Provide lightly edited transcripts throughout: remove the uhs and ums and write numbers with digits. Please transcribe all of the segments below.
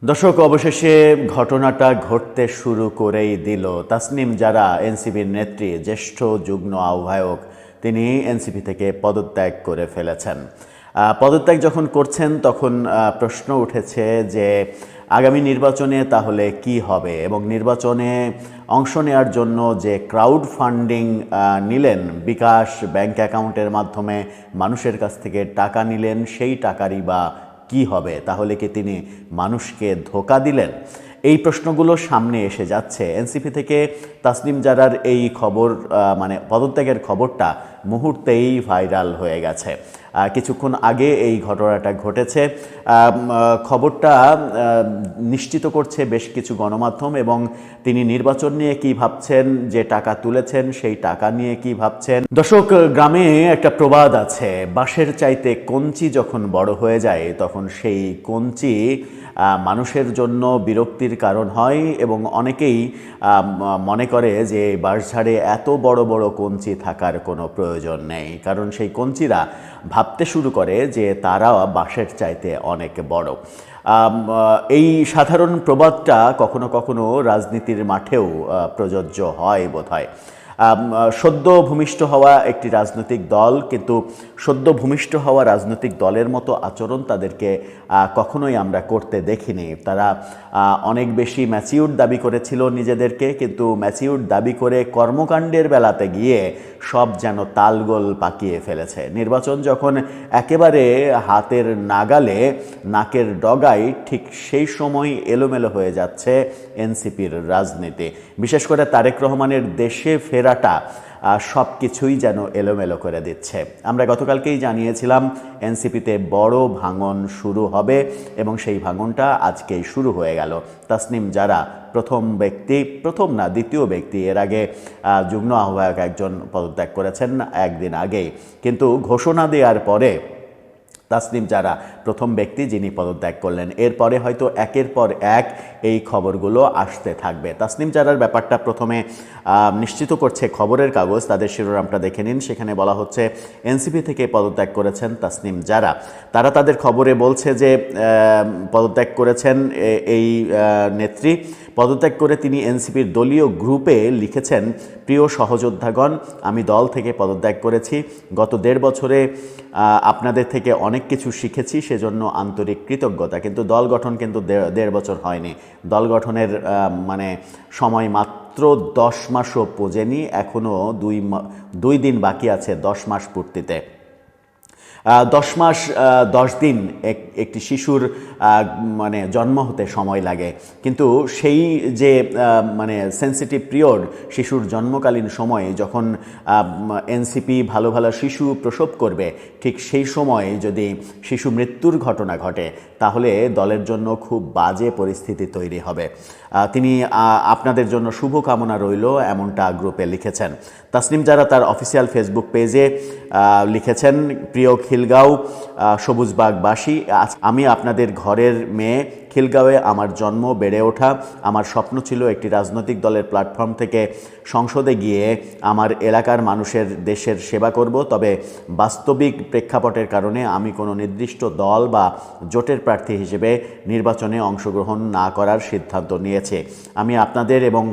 দর্শক, অবশেষে ঘটনাটা ঘটতে শুরু করেই দিল। তাসনিম জারা, এনসিপির নেত্রী, জ্যেষ্ঠ যুগ্ম আহ্বায়ক, তিনি এনসিপি থেকে পদত্যাগ করে ফেলেছেন। পদত্যাগ যখন করছেন তখন প্রশ্ন উঠেছে যে আগামী নির্বাচনে তাহলে কি হবে, এবং নির্বাচনে অংশ নেওয়ার জন্য যে ক্রাউড ফান্ডিং নিলেন, বিকাশ ব্যাংক অ্যাকাউন্টের মাধ্যমে মানুষের কাছ থেকে টাকা নিলেন, সেই টাকারই বা কি হবে? তাহলে কি তিনি মানুষকে ধোঁকা দিলেন? এই প্রশ্নগুলো সামনে এসে যাচ্ছে। এনসিপি থেকে তাসনিম জারার এই খবর, মানে পদত্যাগের খবরটা মুহূর্তেই ভাইরাল হয়ে গেছে। কিছুক্ষণ আগে এই ঘটনাটা ঘটেছে। খবরটা নিশ্চিত করছে বেশ কিছু গণমাধ্যম, এবং তিনি নির্বাচন নিয়ে কি ভাবছেন, যে টাকা তুলেছেন সেই টাকা নিয়ে কি ভাবছেন। দর্শক, গ্রামে একটা প্রবাদ আছে, বাঁশের চাইতে কঞ্চি যখন বড় হয়ে যায় তখন সেই কঞ্চি মানুষের জন্য বিরক্তির কারণ হয়, এবং অনেকেই মনে করে যে বাঁশঝাড়ে এত বড় বড় কঞ্চি থাকার কোনো প্রয়োজন নেই, কারণ সেই কঞ্চিরা ভাবতে শুরু করে যে তারা বাঁশের চাইতে অনেক বড়। এই সাধারণ প্রবাদটা কখনো কখনো রাজনীতির মাঠেও প্রযোজ্য হয় বোধহয়। সদ্য ভূমিষ্ঠ হওয়া একটি রাজনৈতিক দল, কিন্তু সদ্য ভূমিষ্ঠ হওয়া রাজনৈতিক দলের মতো আচরণ তাদেরকে কখনোই আমরা করতে দেখিনি। তারা অনেক বেশি ম্যাচিউর দাবি করেছিল নিজেদেরকে, কিন্তু ম্যাচিউর দাবি করে কর্মকাণ্ডের বেলাতে গিয়ে সব যেন তালগোল পাকিয়ে ফেলেছে। নির্বাচন যখন একেবারে হাতের নাগালে, নাকের ডগায়, ঠিক সেই সময় এলোমেলো হয়ে যাচ্ছে এনসিপির রাজনীতি। বিশেষ করে তারেক রহমানের দেশে ফেরাটা সব কিছুই যেন এলোমেলো করে দিচ্ছে। আমরা গতকালকেই জানিয়েছিলাম এনসিপিতে বড় ভাঙন শুরু হবে, এবং সেই ভাঙনটা আজকেই শুরু হয়ে গেল। তাসনিম জারা প্রথম ব্যক্তি, প্রথম না দ্বিতীয় ব্যক্তি, এর আগে যুগ্ম আহ্বায়ক একজন পদত্যাগ করেছেন একদিন আগেই, কিন্তু ঘোষণা দেওয়ার পরে তাসনিম জারা প্রথম ব্যক্তি যিনি পদত্যাগ করলেন। এরপরে হয়তো একের পর এক এই খবরগুলো আসতে থাকবে। তাসনিম জারার ব্যাপারটা প্রথমে নিশ্চিত করছে খবরের কাগজ, তাদের শিরোনামটা দেখে নিন। সেখানে বলা হচ্ছে এনসিপি থেকে পদত্যাগ করেছেন তাসনিম জারা। তারা তাদের খবরে বলছে যে পদত্যাগ করেছেন এই নেত্রী। পদত্যাগ করে তিনি এনসিপির দলীয় গ্রুপে লিখেছেন, প্রিয় সহযোদ্ধাগণ, আমি দল থেকে পদত্যাগ করেছি। গত 1.5 বছরে আপনাদের থেকে অনেক কিছু শিখেছি, সেজন্য আন্তরিক কৃতজ্ঞতা। কিন্তু দল গঠন কিন্তু 1.5 বছর হয়নি। দল গঠনের মানে সময় মাত্র 10 মাসও পৌঁছেনি, এখনও 2 দিন বাকি আছে 10 মাস পূর্তিতে। 10 মাস 10 দিন একটি শিশুর মানে জন্ম হতে সময় লাগে, কিন্তু সেই যে মানে সেন্সিটিভ পিরিয়ড, শিশুর জন্মকালীন সময়ে যখন এনসিপি ভালো ভালো শিশু প্রসব করবে, ঠিক সেই সময় যদি শিশু মৃত্যুর ঘটনা ঘটে তাহলে দলের জন্য খুব বাজে পরিস্থিতি তৈরি হবে। তিনি আপনাদের জন্য শুভকামনা রইল, এমনটা গ্রুপে লিখেছেন। তাসনিম জারা তার অফিসিয়াল ফেসবুক পেজে লিখেছেন, প্রিয় খিলগাঁও সবুজবাগবাসী, আমি আপনাদের ঘরের মেয়ে। খিলগাঁওয়ে আমার জন্ম, বেড়ে ওঠা। আমার স্বপ্ন ছিল একটি রাজনৈতিক দলের প্ল্যাটফর্ম থেকে সংসদে গিয়ে আমার এলাকার মানুষের, দেশের সেবা করব। তবে বাস্তবিক প্রেক্ষাপটের কারণে আমি কোনো নির্দিষ্ট দল বা জোটের প্রার্থী হিসেবে নির্বাচনে অংশগ্রহণ না করার সিদ্ধান্ত নিয়েছি। আমি আপনাদের এবং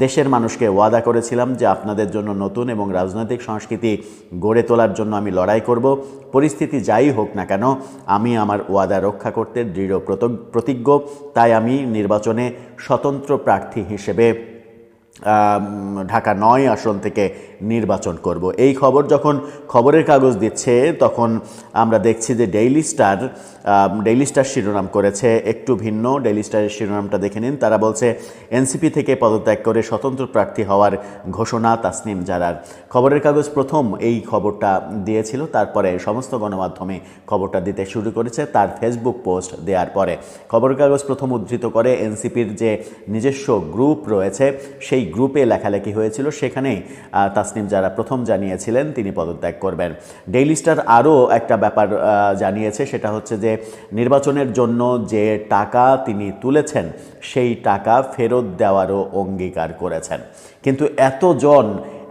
দেশের মানুষকে ওয়াদা করেছিলাম যে আপনাদের জন্য নতুন এবং রাজনৈতিক সংস্কৃতি গড়ে তোলার জন্য আমি লড়াই করব। পরিস্থিতি যাই হোক না কেন, আমি আমার ওয়াদা রক্ষা করতে দৃঢ় প্রতিজ্ঞ। তাই আমি নির্বাচনে স্বতন্ত্র প্রার্থী হিসেবে ঢাকা 9 আসন থেকে নির্বাচন করব। এই খবর যখন খবরের কাগজ দিচ্ছে তখন আমরা দেখছি যে ডেইলি স্টার শিরোনাম করেছে একটু ভিন্ন। ডেইলি স্টারের শিরোনামটা দেখে নিন। তারা বলছে, এনসিপি থেকে পদত্যাগ করে স্বতন্ত্র প্রার্থী হওয়ার ঘোষণা তাসনিম জারার। খবরের কাগজ প্রথম এই খবরটা দিয়েছিল, তারপরে সমস্ত গণমাধ্যমে খবরটা দিতে শুরু করেছে তার ফেসবুক পোস্ট দেওয়ার পরে। খবরের কাগজ প্রথম উদ্ধৃত করে এনসিপির যে নিজস্ব গ্রুপ রয়েছে সেই গ্রুপে লেখালেখি হয়েছিল, সেখানেই তাসনিম জারা প্রথম জানিয়েছিলেন তিনি পদত্যাগ করবেন। ডেইলি স্টার আরও একটা ব্যাপার জানিয়েছে, সেটা হচ্ছে যে নির্বাচনের জন্য যে টাকা তিনি তুলেছেন সেই টাকা ফেরত দেওয়ারও অঙ্গীকার করেছেন। কিন্তু এতজন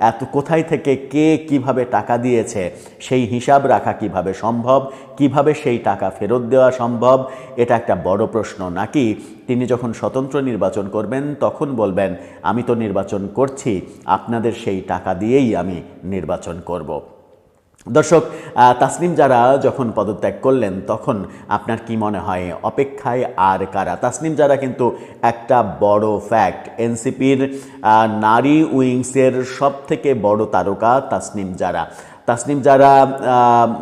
এত কোথায় থেকে কে কিভাবে টাকা দিয়েছে সেই হিসাব রাখা কিভাবে সম্ভব, কিভাবে সেই টাকা ফেরত দেওয়া সম্ভব, এটা একটা বড় প্রশ্ন। নাকি তিনি যখন স্বতন্ত্র নির্বাচন করবেন তখন বলবেন আমি তো নির্বাচন করছি, আপনাদের সেই টাকা দিয়েই আমি নির্বাচন করব। দর্শক, তাসনিম জারা যখন পদত্যাগ করলেন তখন আপনার কি মনে হয় অপেক্ষায় আর কারা? তাসনিম জারা কিন্তু একটা বড় ফ্যাক্ট, এনসিপির নারী উইংসের সবথেকে বড় তারকা তাসনিম জারা। তাসনিম জারা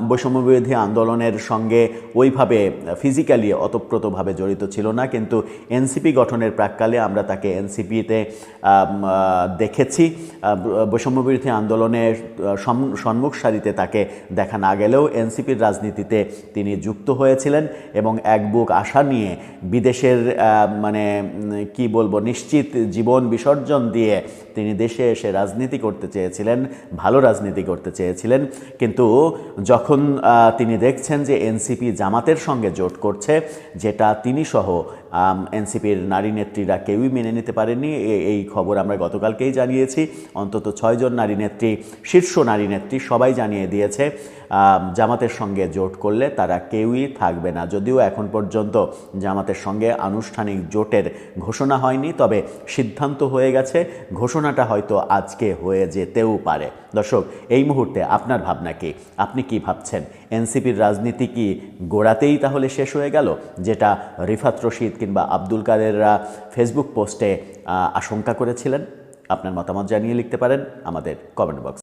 বৈষম্যবিরোধী আন্দোলনের সঙ্গে ওইভাবে ফিজিক্যালি ওতপ্রোতভাবে জড়িত ছিল না, কিন্তু এনসিপি গঠনের প্রাক্কালে আমরা তাকে এনসিপিতে দেখেছি। বৈষম্যবিরোধী আন্দোলনের সম্মুখ সারিতে তাকে দেখা না গেলেও এনসিপির রাজনীতিতে তিনি যুক্ত হয়েছিলেন এবং এক বুক আশা নিয়ে বিদেশের মানে কি বলবো নিশ্চিত জীবন বিসর্জন দিয়ে তিনি দেশে এসে রাজনীতি করতে চেয়েছিলেন, ভালো রাজনীতি করতে চেয়েছিলেন। কিন্তু যখন তিনি দেখছেন যে এনসিপি জামাতের সঙ্গে জোট করছে, যেটা তিনি সহ এনসিপির নারী নেত্রীরা কেউই মেনে নিতে পারেননি, এই খবর আমরা গতকালকেই জানিয়েছি। অন্তত 6 জন নারী নেত্রী, শীর্ষ নারী নেত্রী সবাই জানিয়ে দিয়েছে জামাতের সঙ্গে জোট করলে তারা কেউই থাকবে না। যদিও এখন পর্যন্ত জামাতের সঙ্গে আনুষ্ঠানিক জোটের ঘোষণা হয়নি, তবে সিদ্ধান্ত হয়ে গেছে। ঘোষণাটা হয়তো আজকে হয়ে যেতেও পারে। দর্শক, এই মুহূর্তে আপনার ভাবনা কি? আপনি কি ভাবছেন? এনসিপির রাজনীতি কি গোড়াতেই তাহলে শেষ হয়ে গেল, যেটা রিফাত রশিদ কিংবা আব্দুল কাদেররা ফেসবুক পোস্টে আশঙ্কা করেছিলেন? আপনার মতামত জানিয়ে লিখতে পারেন আমাদের কমেন্ট বক্স।